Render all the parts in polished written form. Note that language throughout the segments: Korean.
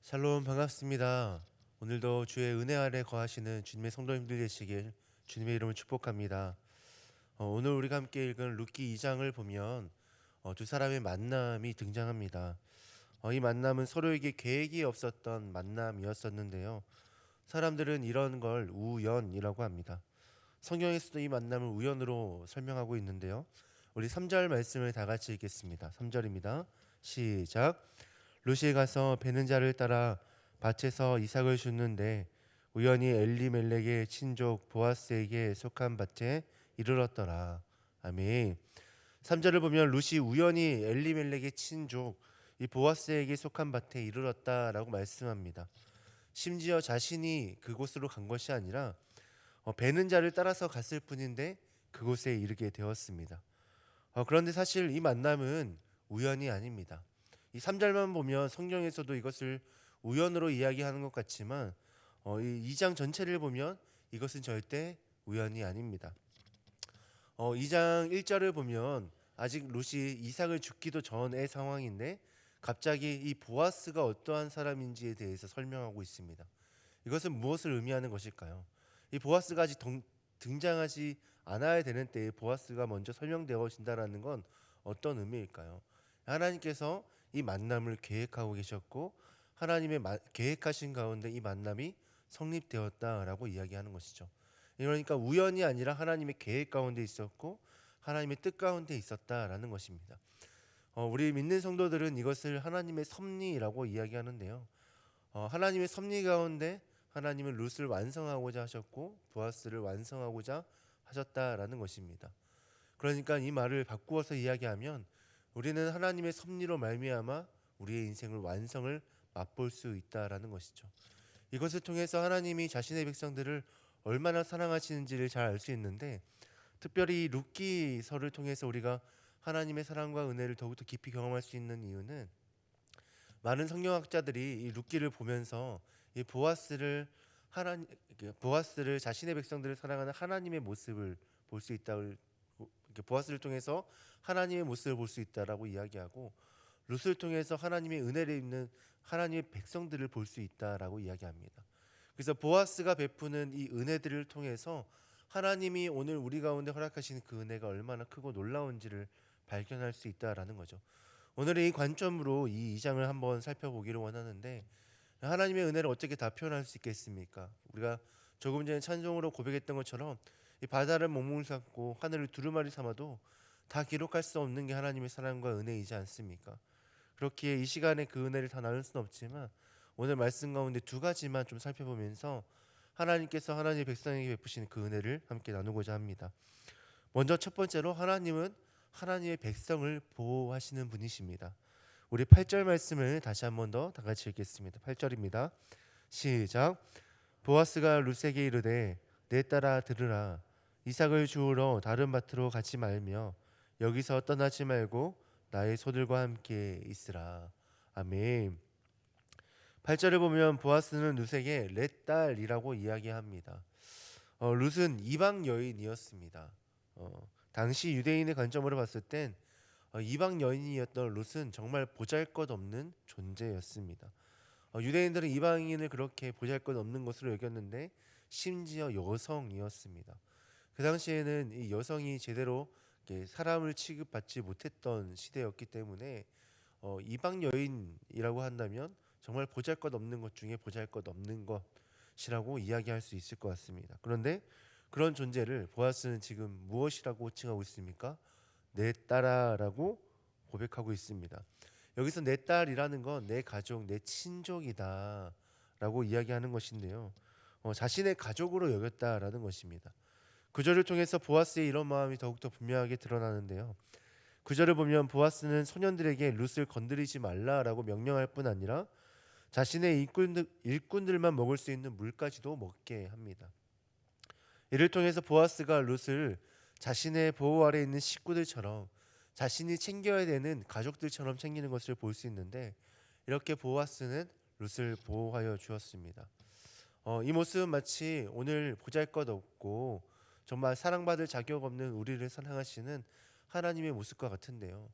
샬롬 반갑습니다. 오늘도 주의 은혜 아래 거하시는 주님의 성도님들 되시길 주님의 이름을 축복합니다. 오늘 우리가 함께 읽은 룻기 2장을 보면 두 사람의 만남이 등장합니다. 이 만남은 서로에게 계획이 없었던 만남이었었는데요. 사람들은 이런 걸 우연이라고 합니다. 성경에서도 이 만남을 우연으로 설명하고 있는데요. 우리 3절 말씀을 다 같이 읽겠습니다. 3절입니다. 시작. 룻이 가서 베는 자를 따라 밭에서 이삭을 줍는데 우연히 엘리멜렉의 친족 보아스에게 속한 밭에 이르렀더라. 아멘. 3절을 보면 룻이 우연히 엘리멜렉의 친족 이 보아스에게 속한 밭에 이르렀다라고 말씀합니다. 심지어 자신이 그곳으로 간 것이 아니라 베는 자를 따라서 갔을 뿐인데 그곳에 이르게 되었습니다. 그런데 사실 이 만남은 우연이 아닙니다. 이 3절만 보면 성경에서도 이것을 우연으로 이야기하는 것 같지만 이 2장 전체를 보면 이것은 절대 우연이 아닙니다. 2장 1절을 보면 아직 룻이 이삭을 죽기도 전의 상황인데 갑자기 이 보아스가 어떠한 사람인지에 대해서 설명하고 있습니다. 이것은 무엇을 의미하는 것일까요? 이 보아스가 아직 등장하지 않아야 되는 때에 보아스가 먼저 설명되어진다라는 건 어떤 의미일까요? 하나님께서 이 만남을 계획하고 계셨고 하나님의 계획하신 가운데 이 만남이 성립되었다라고 이야기하는 것이죠. 그러니까 우연이 아니라 하나님의 계획 가운데 있었고 하나님의 뜻 가운데 있었다라는 것입니다. 우리 믿는 성도들은 이것을 하나님의 섭리라고 이야기하는데요. 하나님의 섭리 가운데 하나님은 룻을 완성하고자 하셨고 보아스를 완성하고자 하셨다라는 것입니다. 그러니까 이 말을 바꾸어서 이야기하면 우리는 하나님의 섭리로 말미암아 우리의 인생을 완성을 맛볼 수 있다라는 것이죠. 이것을 통해서 하나님이 자신의 백성들을 얼마나 사랑하시는지를 잘 알 수 있는데 특별히 룻기서를 통해서 우리가 하나님의 사랑과 은혜를 더욱더 깊이 경험할 수 있는 이유는 많은 성경학자들이 이 룻기를 보면서 이 보아스를 자신의 백성들을 사랑하는 하나님의 모습을 볼 수 있다고 보아스를 통해서 하나님의 모습을 볼 수 있다라고 이야기하고 룻을 통해서 하나님의 은혜를 입는 하나님의 백성들을 볼 수 있다라고 이야기합니다. 그래서 보아스가 베푸는 이 은혜들을 통해서 하나님이 오늘 우리 가운데 허락하시는 그 은혜가 얼마나 크고 놀라운지를 발견할 수 있다라는 거죠. 오늘의 이 관점으로 이 2장을 한번 살펴보기를 원하는데 하나님의 은혜를 어떻게 다 표현할 수 있겠습니까? 우리가 조금 전에 찬송으로 고백했던 것처럼 이 바다를 먹물 삼고 하늘을 두루마리 삼아도 다 기록할 수 없는 게 하나님의 사랑과 은혜이지 않습니까? 그렇기에 이 시간에 그 은혜를 다 나눌 수는 없지만 오늘 말씀 가운데 두 가지만 좀 살펴보면서 하나님께서 하나님의 백성에게 베푸시는 그 은혜를 함께 나누고자 합니다. 먼저 첫 번째로 하나님은 하나님의 백성을 보호하시는 분이십니다. 우리 8절 말씀을 다시 한 번 더 다 같이 읽겠습니다. 8절입니다. 시작. 보아스가 룻에게 이르되 내 딸아 들으라. 이삭을 주우러 다른 밭으로 가지 말며 여기서 떠나지 말고 나의 소들과 함께 있으라. 아멘. 8절을 보면 보아스는 룻에게 내 딸이라고 이야기합니다. 룻은 이방 여인이었습니다. 당시 유대인의 관점으로 봤을 땐 이방 여인이었던 룻은 정말 보잘것없는 존재였습니다. 유대인들은 이방인을 그렇게 보잘것없는 것으로 여겼는데 심지어 여성이었습니다. 그 당시에는 이 여성이 제대로 이렇게 사람을 취급받지 못했던 시대였기 때문에 이방 여인이라고 한다면 정말 보잘것없는 것 중에 보잘것없는 것이라고 이야기할 수 있을 것 같습니다. 그런데 그런 존재를 보아스는 지금 무엇이라고 호칭하고 있습니까? 내 딸아라고 고백하고 있습니다. 여기서 내 딸이라는 건 내 가족, 내 친족이다라고 이야기하는 것인데요. 자신의 가족으로 여겼다라는 것입니다. 구절을 통해서 보아스의 이런 마음이 더욱더 분명하게 드러나는데요. 구절을 보면 보아스는 소년들에게 룻을 건드리지 말라라고 명령할 뿐 아니라 자신의 일꾼들만 먹을 수 있는 물까지도 먹게 합니다. 이를 통해서 보아스가 룻을 자신의 보호 아래 있는 식구들처럼 자신이 챙겨야 되는 가족들처럼 챙기는 것을 볼 수 있는데 이렇게 보아스는 룻을 보호하여 주었습니다. 이 모습은 마치 오늘 보잘것없고 정말 사랑받을 자격 없는 우리를 사랑하시는 하나님의 모습과 같은데요.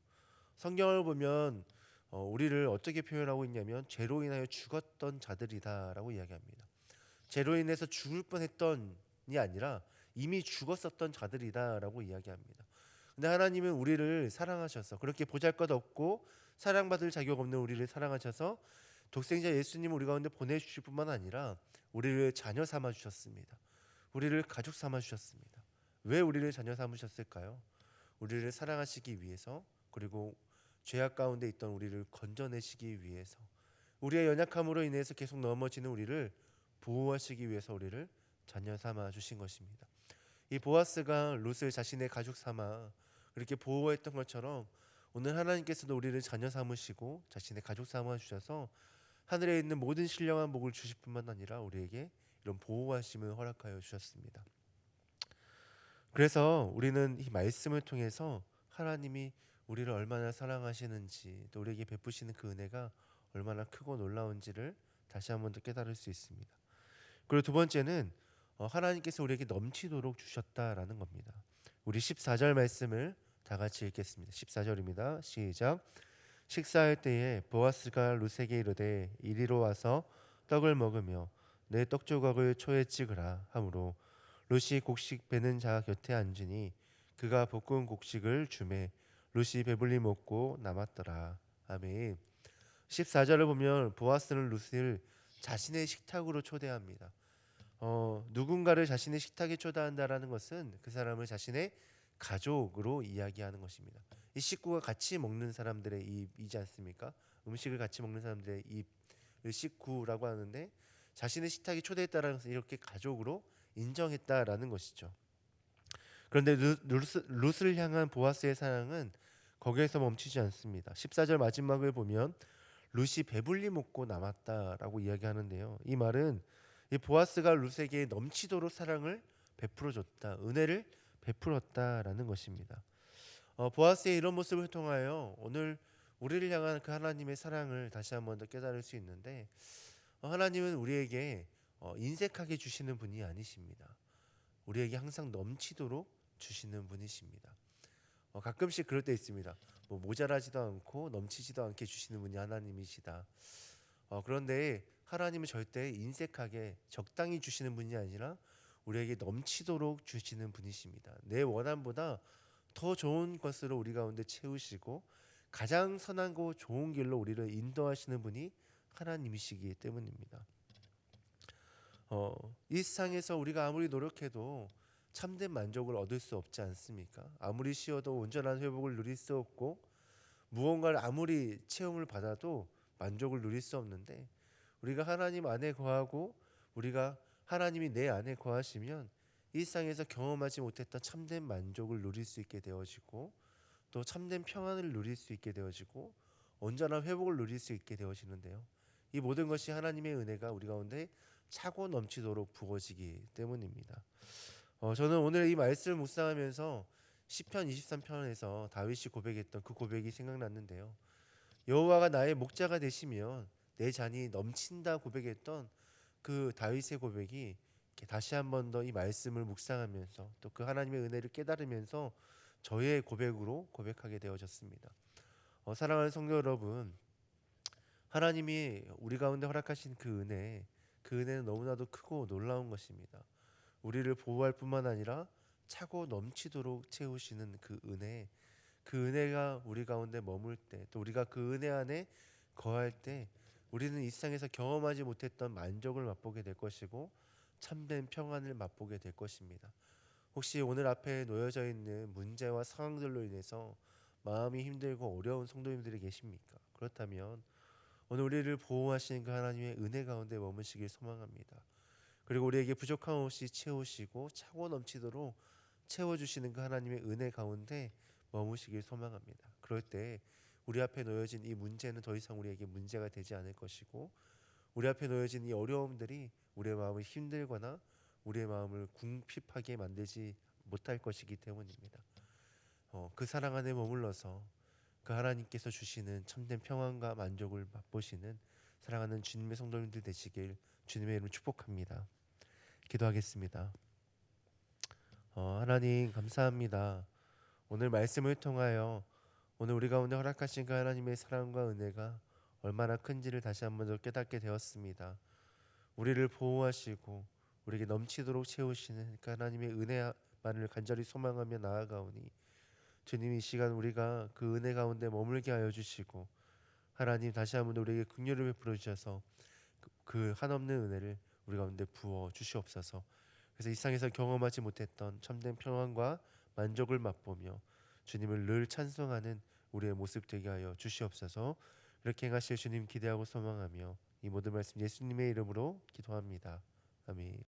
성경을 보면 우리를 어떻게 표현하고 있냐면 죄로 인하여 죽었던 자들이다라고 이야기합니다. 죄로 인해서 죽을 뻔했던이 아니라 이미 죽었었던 자들이다라고 이야기합니다. 근데 하나님은 우리를 사랑하셔서 그렇게 보잘것없고 사랑받을 자격 없는 우리를 사랑하셔서 독생자 예수님을 우리 가운데 보내주실 뿐만 아니라 우리를 자녀 삼아 주셨습니다. 우리를 가족 삼아 주셨습니다. 왜 우리를 자녀 삼으셨을까요? 우리를 사랑하시기 위해서, 그리고 죄악 가운데 있던 우리를 건져내시기 위해서, 우리의 연약함으로 인해서 계속 넘어지는 우리를 보호하시기 위해서 우리를 자녀 삼아 주신 것입니다. 이 보아스가 룻을 자신의 가족 삼아 그렇게 보호했던 것처럼 오늘 하나님께서도 우리를 자녀 삼으시고 자신의 가족 삼아 주셔서 하늘에 있는 모든 신령한 복을 주실 뿐만 아니라 우리에게 이런 보호하심을 허락하여 주셨습니다. 그래서 우리는 이 말씀을 통해서 하나님이 우리를 얼마나 사랑하시는지, 또 우리에게 베푸시는 그 은혜가 얼마나 크고 놀라운지를 다시 한번 더 깨달을 수 있습니다. 그리고 두 번째는 하나님께서 우리에게 넘치도록 주셨다라는 겁니다. 우리 14절 말씀을 다 같이 읽겠습니다. 14절입니다. 시작. 식사할 때에 보아스가 룻에게 이르되 이리로 와서 떡을 먹으며 내 떡조각을 초에 찍으라 하므로 룻이 곡식 베는 자 곁에 앉으니 그가 볶은 곡식을 주매 룻이 배불리 먹고 남았더라. 아멘. 14절을 보면 보아스는 룻을 자신의 식탁으로 초대합니다. 누군가를 자신의 식탁에 초대한다라는 것은 그 사람을 자신의 가족으로 이야기하는 것입니다. 이 식구가 같이 먹는 사람들의 입이지 않습니까? 음식을 같이 먹는 사람들의 입을 식구라고 하는데, 자신의 식탁에 초대했다라는 것은 이렇게 가족으로 인정했다라는 것이죠. 그런데 룻을 향한 보아스의 사랑은 거기에서 멈추지 않습니다. 14절 마지막을 보면 룻이 배불리 먹고 남았다라고 이야기하는데요. 이 말은 이 보아스가 룻에게 넘치도록 사랑을 베풀어줬다, 은혜를 베풀었다라는 것입니다. 보아스의 이런 모습을 통하여 오늘 우리를 향한 그 하나님의 사랑을 다시 한번 더 깨달을 수 있는데, 하나님은 우리에게 인색하게 주시는 분이 아니십니다. 우리에게 항상 넘치도록 주시는 분이십니다. 가끔씩 그럴 때 있습니다. 뭐 모자라지도 않고 넘치지도 않게 주시는 분이 하나님이시다. 그런데 하나님은 절대 인색하게 적당히 주시는 분이 아니라 우리에게 넘치도록 주시는 분이십니다. 내 원함보다 더 좋은 것으로 우리 가운데 채우시고 가장 선하고 좋은 길로 우리를 인도하시는 분이 하나님이시기 때문입니다. 이 세상에서 우리가 아무리 노력해도 참된 만족을 얻을 수 없지 않습니까? 아무리 쉬어도 온전한 회복을 누릴 수 없고, 무언가를 아무리 체험을 받아도 만족을 누릴 수 없는데, 우리가 하나님 안에 거하고 우리가 하나님이 내 안에 거하시면 이 세상에서 경험하지 못했던 참된 만족을 누릴 수 있게 되어지고, 또 참된 평안을 누릴 수 있게 되어지고, 온전한 회복을 누릴 수 있게 되어지는데요. 이 모든 것이 하나님의 은혜가 우리 가운데 차고 넘치도록 부어지기 때문입니다. 저는 오늘 이 말씀을 묵상하면서 시편 23편에서 다윗이 고백했던 그 고백이 생각났는데요. 여호와가 나의 목자가 되시면 내 잔이 넘친다 고백했던 그 다윗의 고백이 다시 한 번 더 이 말씀을 묵상하면서 또 그 하나님의 은혜를 깨달으면서 저의 고백으로 고백하게 되어졌습니다. 사랑하는 성도 여러분, 하나님이 우리 가운데 허락하신 그 은혜는 너무나도 크고 놀라운 것입니다. 우리를 보호할 뿐만 아니라 차고 넘치도록 채우시는 그 은혜가 우리 가운데 머물 때, 또 우리가 그 은혜 안에 거할 때 우리는 이 세상에서 경험하지 못했던 만족을 맛보게 될 것이고 참된 평안을 맛보게 될 것입니다. 혹시 오늘 앞에 놓여져 있는 문제와 상황들로 인해서 마음이 힘들고 어려운 성도님들이 계십니까? 그렇다면 오늘 우리를 보호하시는 그 하나님의 은혜 가운데 머무시길 소망합니다. 그리고 우리에게 부족함 없이 채우시고 차고 넘치도록 채워주시는 그 하나님의 은혜 가운데 머무시길 소망합니다. 그럴 때 우리 앞에 놓여진 이 문제는 더 이상 우리에게 문제가 되지 않을 것이고, 우리 앞에 놓여진 이 어려움들이 우리의 마음을 힘들거나 우리의 마음을 궁핍하게 만들지 못할 것이기 때문입니다. 그 사랑 안에 머물러서 그 하나님께서 주시는 참된 평안과 만족을 맛보시는 사랑하는 주님의 성도님들 되시길 주님의 이름으로 축복합니다. 기도하겠습니다. 하나님 감사합니다. 오늘 말씀을 통하여 오늘 우리 가운데 허락하신 그 하나님의 사랑과 은혜가 얼마나 큰지를 다시 한번 더 깨닫게 되었습니다. 우리를 보호하시고 우리에게 넘치도록 채우시는 그 하나님의 은혜만을 간절히 소망하며 나아가오니 주님, 이 시간 우리가 그 은혜 가운데 머물게 하여 주시고 하나님 다시 한번 우리에게 긍휼을 베풀어 주셔서 그 한없는 은혜를 우리 가운데 부어 주시옵소서. 그래서 이 세상에서 경험하지 못했던 참된 평안과 만족을 맛보며 주님을 늘 찬송하는 우리의 모습 되게 하여 주시옵소서. 이렇게 행하실 주님 기대하고 소망하며 이 모든 말씀 예수님의 이름으로 기도합니다. 아멘.